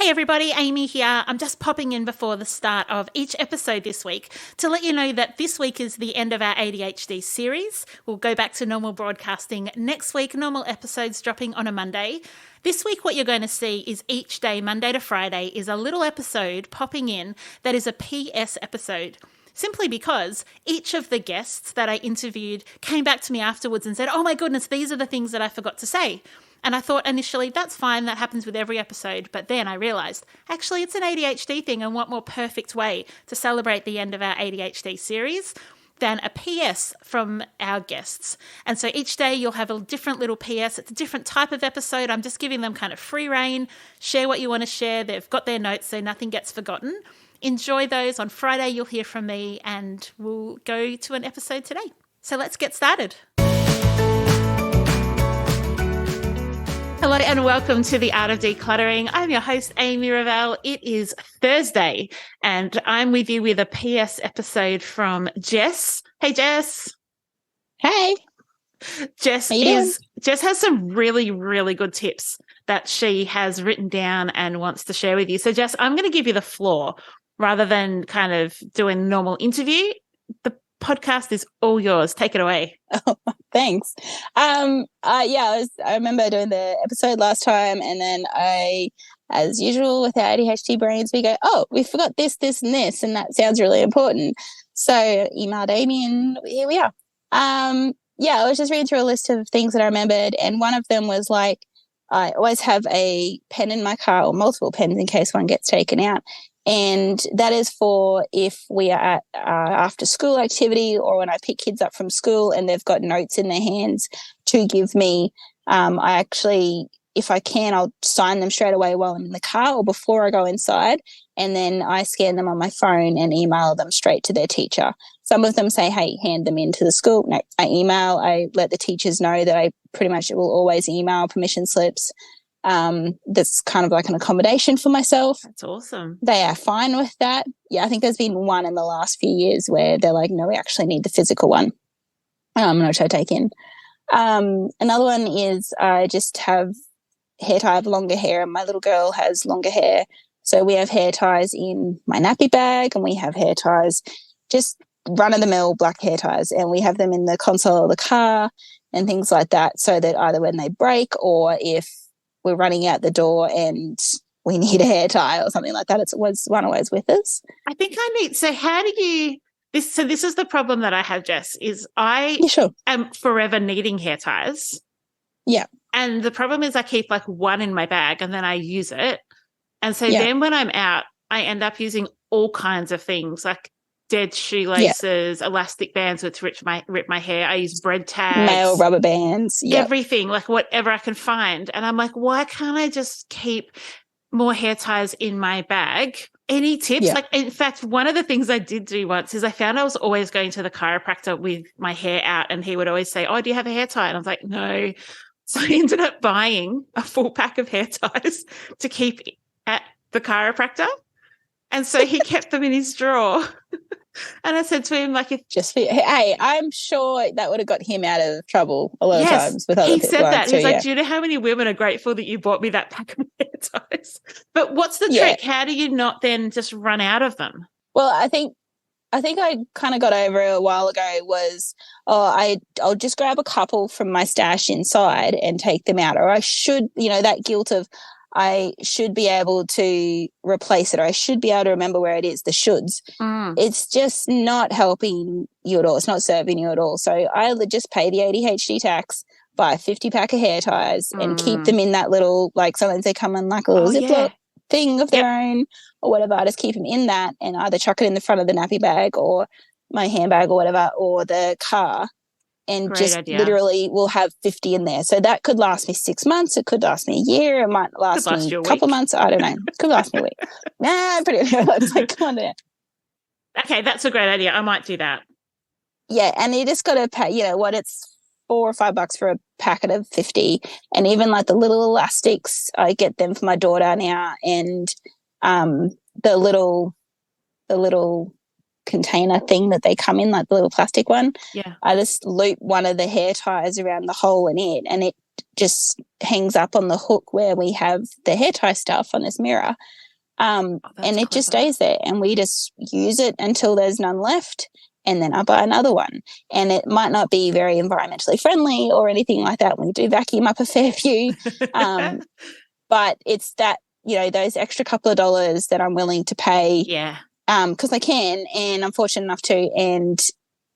Hey everybody, Amy here. I'm just popping in before the start of each episode this week to let you know that this week is the end of our ADHD series. We'll go back to normal broadcasting next week, normal episodes dropping on a Monday. This week what you're going to see is each day, Monday to Friday, is a little episode popping in that is a PS episode. Simply because each of the guests that I interviewed came back to me afterwards and said, oh my goodness, these are the things that I forgot to say. And I thought initially, that's fine, that happens with every episode. But then I realised, actually, it's an ADHD thing, and what more perfect way to celebrate the end of our ADHD series than a PS from our guests. And so each day you'll have a different little PS. It's a different type of episode. I'm just giving them kind of free rein. Share what you want to share. They've got their notes, so nothing gets forgotten. Enjoy those. On Friday, you'll hear from me, and we'll go to an episode today. So let's get started. Hello and welcome to the Art of Decluttering. I'm your host, Amy Ravel. It is Thursday and I'm with you with a PS episode from Jess. Hey, Jess. Hey. Jess has some really, really good tips that she has written down and wants to share with you. So, Jess, I'm going to give you the floor rather than kind of doing a normal interview. The podcast is all yours. Take it away. Oh, thanks. I remember doing the episode last time, and then as usual with our ADHD brains, we go, oh, we forgot this, this, and this, and that sounds really important. So emailed Amy, and here we are. I was just reading through a list of things that I remembered, and one of them was like, I always have a pen in my car, or multiple pens in case one gets taken out. And that is for if we are at after school activity or when I pick kids up from school and they've got notes in their hands to give me. I actually, if I can, I'll sign them straight away while I'm in the car or before I go inside. And then I scan them on my phone and email them straight to their teacher. Some of them say, hey, hand them into the school. No, I let the teachers know that I pretty much will always email permission slips. That's kind of like an accommodation for myself. That's awesome. They are fine with that. Yeah, I think there's been one in the last few years where they're like, no, we actually need the physical one, which I take in. Another one is I just have hair tie. I have longer hair, and my little girl has longer hair. So we have hair ties in my nappy bag, and we have hair ties, just run-of-the-mill black hair ties, and we have them in the console of the car and things like that, so that either when they break or if we're running out the door and we need a hair tie or something like that, it's one always with us. I think so how do you, this is the problem that I have, Jess, is I am forever needing hair ties. Yeah. And the problem is I keep like one in my bag and then I use it. And so then when I'm out, I end up using all kinds of things like dead shoelaces, elastic bands which rip my hair. I use bread tags, male rubber bands, everything, like whatever I can find. And I'm like, why can't I just keep more hair ties in my bag? Any tips? Like, in fact, one of the things I did do once is I found I was always going to the chiropractor with my hair out, and he would always say, oh, do you have a hair tie? And I was like, no. So I ended up buying a full pack of hair ties to keep at the chiropractor. And so he kept them in his drawer. And I said to him, like, hey, I'm sure that would have got him out of trouble a lot of times with other people. He said that. He's like, do you know how many women are grateful that you bought me that pack of hair ties? But what's the trick? How do you not then just run out of them? Well, I think I kind of got over it a while ago was, I'll just grab a couple from my stash inside and take them out. Or I should, that guilt of, I should be able to replace it, or I should be able to remember where it is, the shoulds. It's just not helping you at all. It's not serving you at all. So I just pay the ADHD tax, buy a 50 pack of hair ties and keep them in that little, like sometimes they come in like a little Ziploc thing of their own or whatever. I just keep them in that and either chuck it in the front of the nappy bag or my handbag or whatever, or the car. And Great just idea. literally we'll have 50 in there. So that could last me 6 months. It could last me a year. It might last me a couple months. I don't know. It could last me a week. It's like, come on down. Okay, that's a great idea. I might do that. Yeah, and you just got to pay, it's $4 or $5 for a packet of 50. And even like the little elastics, I get them for my daughter now. And the little container thing that they come in, like the little plastic one. Yeah. I just loop one of the hair ties around the hole in it, and it just hangs up on the hook where we have the hair tie stuff on this mirror. And it just stays there, and we just use it until there's none left, and then I buy another one. And it might not be very environmentally friendly or anything like that. We do vacuum up a fair few. But it's that, you know, those extra couple of dollars that I'm willing to pay. Yeah. Because I can, and I'm fortunate enough to. And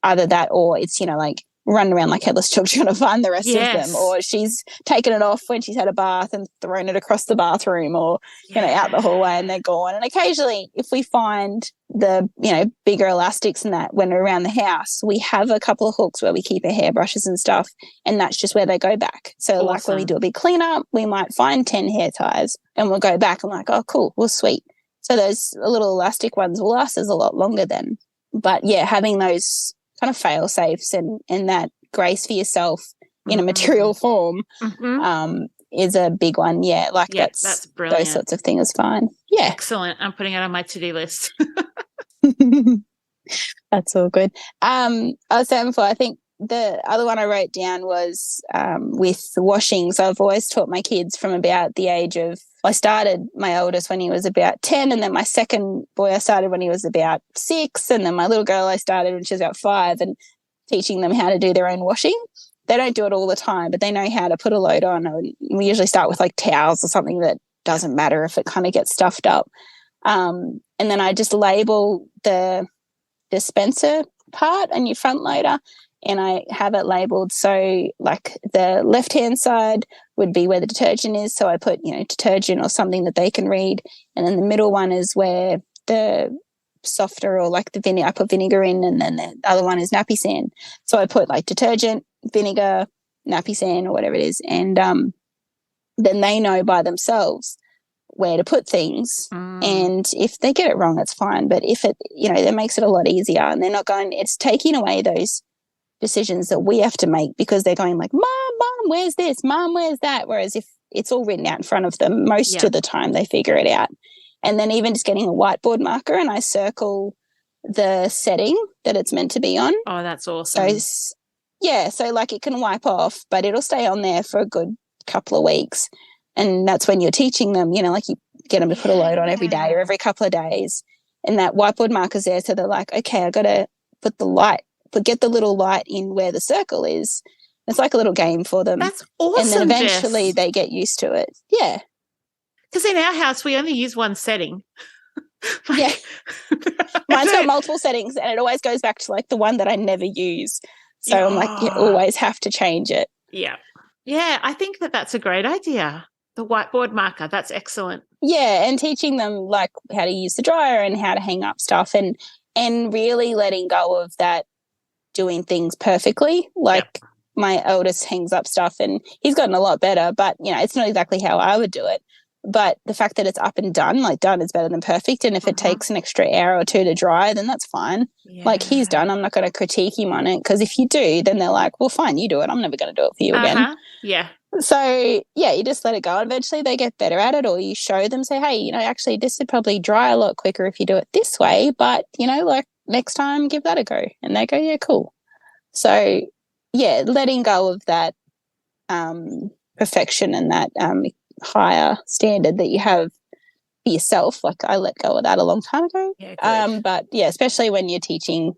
either that, or it's, you know, like run around like headless chook trying to find the rest of them, or she's taken it off when she's had a bath and thrown it across the bathroom, or you know, out the hallway, and they're gone. And occasionally, if we find the, you know, bigger elastics and that when we're around the house, we have a couple of hooks where we keep our hairbrushes and stuff, and that's just where they go back. So like when we do a big cleanup, we might find 10 hair ties and we'll go back and like, oh cool, well sweet. So those little elastic ones will last us a lot longer then. But yeah, having those kind of fail safes and that grace for yourself in a material form is a big one. Yeah, like that's brilliant. Those sorts of things is fine. Yeah. Excellent. I'm putting it on my to-do list. That's all good. I was saying before, I think the other one I wrote down was with washing. So I've always taught my kids from about the age of, I started my oldest when he was about 10, and then my second boy I started when he was about 6, and then my little girl I started when she was about 5, and teaching them how to do their own washing. They don't do it all the time, but they know how to put a load on. And we usually start with like towels or something that doesn't matter if it kind of gets stuffed up. And then I just label the dispenser part on your front loader, and I have it labeled. So like the left-hand side would be where the detergent is. So I put, you know, detergent or something that they can read. And then the middle one is where the softer or like the vinegar, I put vinegar in, and then the other one is nappy sand. So I put like detergent, vinegar, nappy sand or whatever it is. And then they know by themselves where to put things. And if they get it wrong, it's fine. But if it, you know, that makes it a lot easier, and they're not going, it's taking away those decisions that we have to make because they're going like, Mom, where's this? Mom, where's that? Whereas if it's all written out in front of them, most of the time they figure it out. And then even just getting a whiteboard marker, and I circle the setting that it's meant to be on. Oh, that's awesome. So, yeah, so like it can wipe off, but it'll stay on there for a good couple of weeks. And that's when you're teaching them, you know, like you get them to put a load on every day or every couple of days. And that whiteboard marker's there, so they're like, okay, I got to put the light, get the little light in where the circle is. It's like a little game for them. That's awesome, and then eventually Jess. They get used to it. Yeah. Because in our house, we only use one setting. Yeah. Mine's got multiple settings, and it always goes back to like the one that I never use. So I'm like, you always have to change it. Yeah. Yeah, I think that that's a great idea. The whiteboard marker, that's excellent. Yeah, and teaching them like how to use the dryer and how to hang up stuff, and really letting go of that doing things perfectly. Like my eldest hangs up stuff, and he's gotten a lot better, but, you know, it's not exactly how I would do it. But the fact that it's up and done, like done is better than perfect. And if it takes an extra hour or two to dry, then that's fine. Yeah. Like he's done. I'm not going to critique him on it, because if you do, then they're like, well, fine, you do it. I'm never going to do it for you again. Yeah. So, yeah, you just let it go. Eventually they get better at it, or you show them, say, hey, you know, actually this would probably dry a lot quicker if you do it this way. But, you know, like next time give that a go. And they go, yeah, cool. So, yeah, letting go of that perfection and that higher standard that you have for yourself. Like I let go of that a long time ago. Yeah, but yeah, especially when you're teaching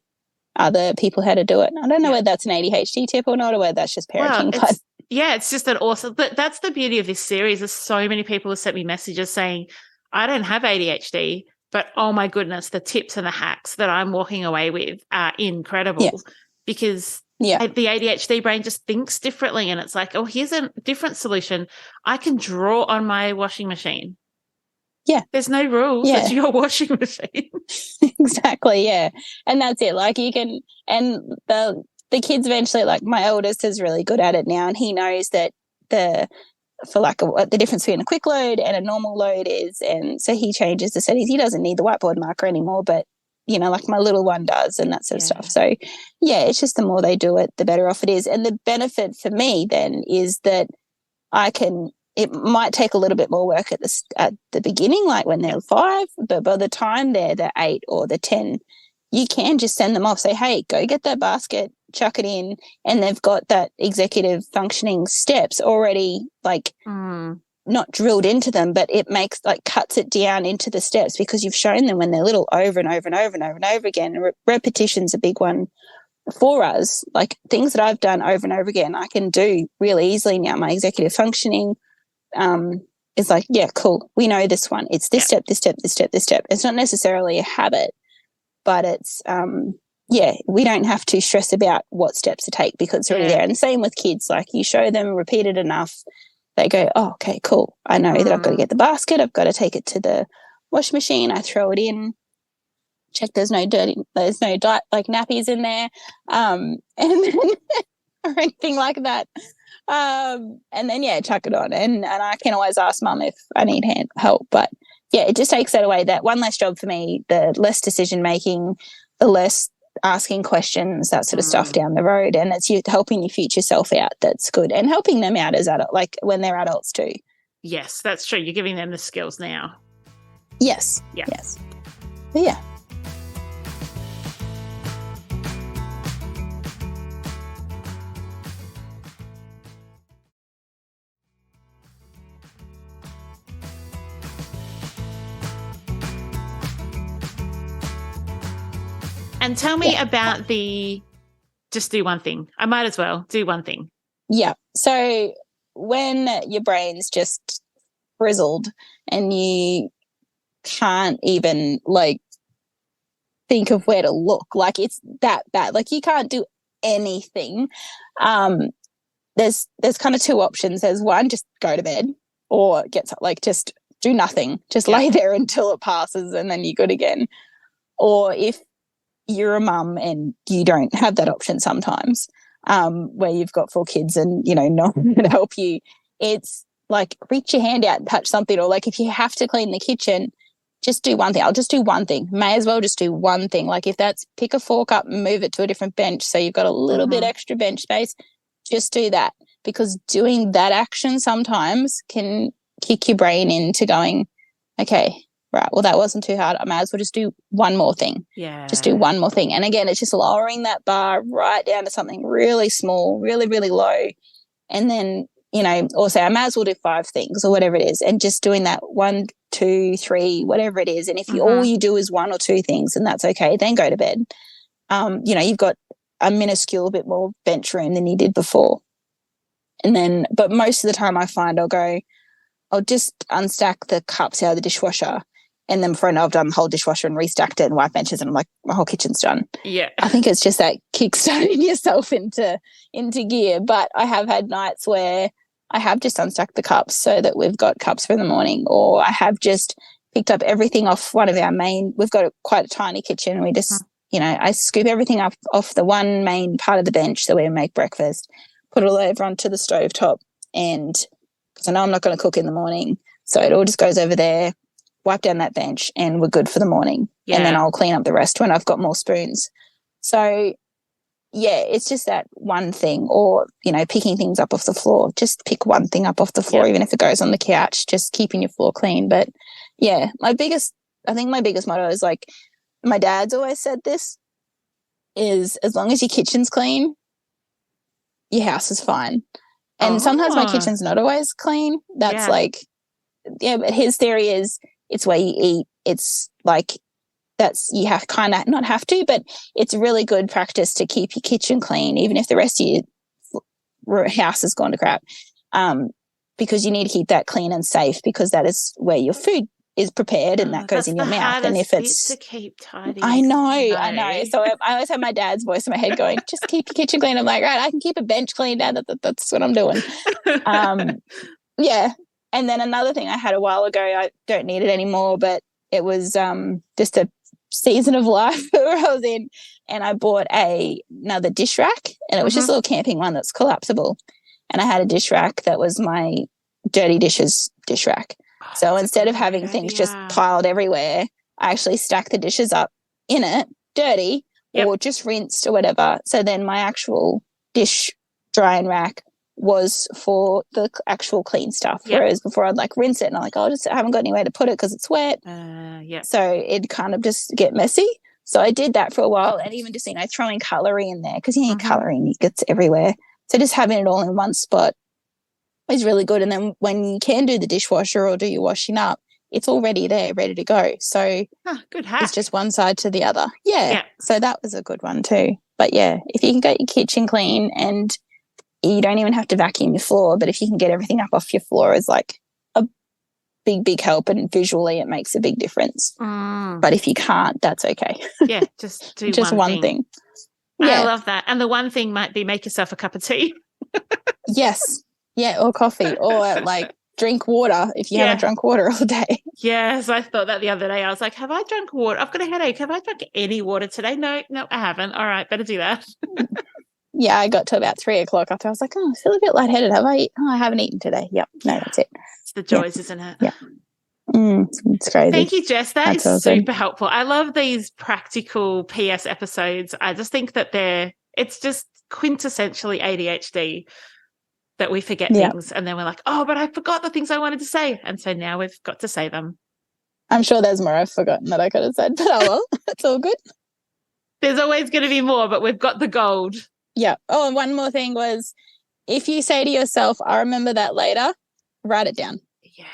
other people how to do it. I don't know whether that's an ADHD tip or not, or whether that's just parenting. Well, it's just an awesome, but that's the beauty of this series. There's so many people who sent me messages saying, I don't have ADHD, but oh my goodness, the tips and the hacks that I'm walking away with are incredible because the ADHD brain just thinks differently, and it's like, oh, here's a different solution. I can draw on my washing machine. Yeah. There's no rules. Yeah. It's your washing machine. Exactly, yeah. And that's it. Like you can, and the kids eventually, like my eldest is really good at it now, and he knows that the difference between a quick load and a normal load is, and so he changes the settings. He doesn't need the whiteboard marker anymore, but you know, like my little one does, and that sort of stuff. So, yeah, it's just the more they do it, the better off it is. And the benefit for me then is that it might take a little bit more work at the beginning, like when they're 5, but by the time they're 8 or 10, you can just send them off, say, hey, go get that basket, chuck it in, and they've got that executive functioning steps already, like not drilled into them, but it makes like cuts it down into the steps because you've shown them when they're little over and over and over and over and over again. Repetition's a big one for us. Like things that I've done over and over again, I can do really easily now. My executive functioning is like, yeah, cool. We know this one. It's this step, this step, this step, this step. It's not necessarily a habit, but it's we don't have to stress about what steps to take because it's already there. And same with kids. Like you show them, repeat it enough, they go, oh, okay, cool. I know that I've got to get the basket. I've got to take it to the washing machine. I throw it in, check there's no like nappies in there, and then or anything like that. And then chuck it on. And I can always ask mum if I need help. But yeah, it just takes that away. That one less job for me, the less decision making, the less asking questions, that sort of stuff down the road. And it's you helping your future self out. That's good. And helping them out as adult, like when they're adults too. Yes, that's true. You're giving them the skills now. Yes. Yeah. Yes. But yeah. And tell me about just do one thing. I might as well do one thing. Yeah. So when your brain's just frizzled and you can't even like think of where to look, like it's that bad, like you can't do anything. There's kind of two options. There's one, just go to bed, or just do nothing, just lay there until it passes and then you're good again. Or if you're a mum and you don't have that option sometimes, where you've got 4 kids and, no one can help you, it's like reach your hand out and touch something. Or like if you have to clean the kitchen, just do one thing. I'll just do one thing. May as well just do one thing. Like if that's pick a fork up and move it to a different bench so you've got a little bit extra bench space, just do that. Because doing that action sometimes can kick your brain into going, okay, right, well, that wasn't too hard. I may as well just do one more thing. Yeah. Just do one more thing. And again, it's just lowering that bar right down to something really small, really, really low. And then, or say I may as well do 5 things or whatever it is. And just doing that 1, 2, 3, whatever it is. And if all you do is 1 or 2 things, and that's okay, then go to bed. You've got a minuscule bit more bench room than you did before. And then, but most of the time I find I'll just unstack the cups out of the dishwasher. And then before I know, I've done the whole dishwasher and restacked it and wiped benches, and I'm like, my whole kitchen's done. Yeah. I think it's just that kickstarting yourself into gear. But I have had nights where I have just unstacked the cups so that we've got cups for the morning, or I have just picked up everything off one of our we've got quite a tiny kitchen, and we just, I scoop everything up off the one main part of the bench that we make breakfast, put it all over onto the stovetop, and because I know I'm not going to cook in the morning, so it all just goes over there, wipe down that bench, and we're good for the morning. Yeah. And then I'll clean up the rest when I've got more spoons. So, yeah, it's just that one thing, or, picking things up off the floor. Just pick one thing up off the floor, even if it goes on the couch, just keeping your floor clean. But, yeah, my biggest motto is like, my dad's always said this, is as long as your kitchen's clean, your house is fine. And sometimes my kitchen's not always clean. That's but his theory is, it's where you eat. It's like you have kind of not have to, but it's really good practice to keep your kitchen clean, even if the rest of your house has gone to crap, because you need to keep that clean and safe, because that is where your food is prepared and that goes in your mouth. And if it's to keep tidy, I know. So I always have my dad's voice in my head going, just keep your kitchen clean. I'm like, right, I can keep a bench clean, Dad. That's what I'm doing. Yeah. And then another thing I had a while ago, I don't need it anymore, but it was just a season of life where I was in, and I bought another dish rack, and it was just a little camping one that's collapsible. And I had a dish rack that was my dirty dishes dish rack. So instead of having things just piled everywhere, I actually stacked the dishes up in it, dirty, or just rinsed or whatever. So then my actual dish drying rack was for the actual clean stuff. Whereas before I'd like rinse it and I'm like, I haven't got anywhere to put it because it's wet. So it'd kind of just get messy. So I did that for a while, and even just, throwing cutlery in there, because cutlery gets everywhere. So just having it all in one spot is really good. And then when you can do the dishwasher or do your washing up, it's already there, ready to go. So good hack. It's just one side to the other. Yeah. So that was a good one too. But yeah, if you can get your kitchen clean, and you don't even have to vacuum your floor, but if you can get everything up off your floor, is like a big, big help, and visually it makes a big difference. But if you can't, that's okay. Yeah, just do just one thing. Yeah. I love that. And the one thing might be make yourself a cup of tea. Yes. Yeah, or coffee, or like drink water if you haven't drunk water all day. Yes, I thought that the other day. I was like, have I drunk water? I've got a headache. Have I drunk any water today? No, I haven't. All right, better do that. Yeah, I got to about 3 o'clock after. I was like, I feel a bit lightheaded. Have I eaten? I haven't eaten today. Yep. No, that's it. It's the joys, isn't it? Yeah. It's crazy. Thank you, Jess. That's super helpful. I love these practical PS episodes. I just think that it's just quintessentially ADHD that we forget things, and then we're like, oh, but I forgot the things I wanted to say. And so now we've got to say them. I'm sure there's more I've forgotten that I could have said, but oh well, it's all good. There's always going to be more, but we've got the gold. Yeah. Oh, and one more thing was, if you say to yourself, I'll remember that later, write it down. Yeah.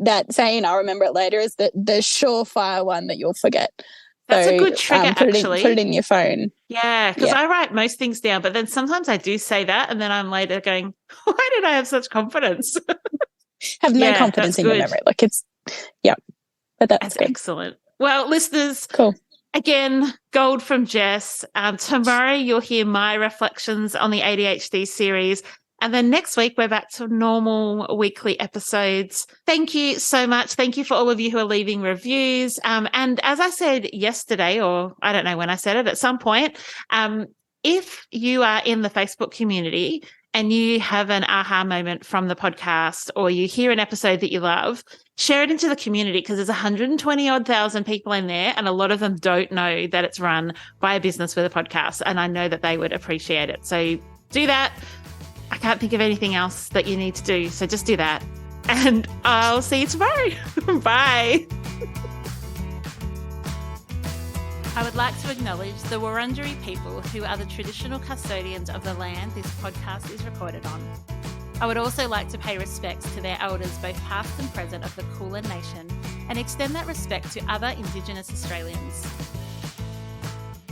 That saying, I'll remember it later, is the surefire one that you'll forget. That's a good trigger, actually. Put it in your phone. Yeah, because I write most things down, but then sometimes I do say that, and then I'm later going, why did I have such confidence? Have no confidence in your memory. Like but that's good. Excellent. Well, listeners, cool. Again, gold from Jess. Tomorrow you'll hear my reflections on the ADHD series. And then next week, we're back to normal weekly episodes. Thank you so much. Thank you for all of you who are leaving reviews. And as I said yesterday, or I don't know when I said it, at some point, if you are in the Facebook community and you have an aha moment from the podcast, or you hear an episode that you love, share it into the community, because there's 120,000 people in there, and a lot of them don't know that it's run by a business with a podcast. And I know that they would appreciate it. So do that. I can't think of anything else that you need to do, so just do that. And I'll see you tomorrow. Bye. I would like to acknowledge the Wurundjeri people, who are the traditional custodians of the land this podcast is recorded on. I would also like to pay respects to their elders, both past and present, of the Kulin Nation, and extend that respect to other Indigenous Australians.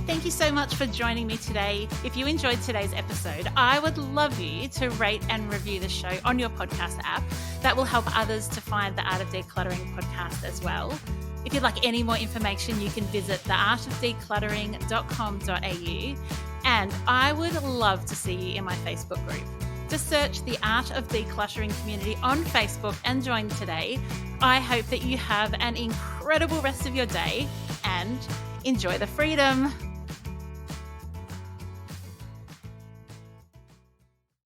Thank you so much for joining me today. If you enjoyed today's episode, I would love you to rate and review the show on your podcast app. That will help others to find the Art of Decluttering podcast as well. If you'd like any more information, you can visit theartofdecluttering.com.au. And I would love to see you in my Facebook group. Just search the Art of Decluttering community on Facebook and join today. I hope that you have an incredible rest of your day, and enjoy the freedom.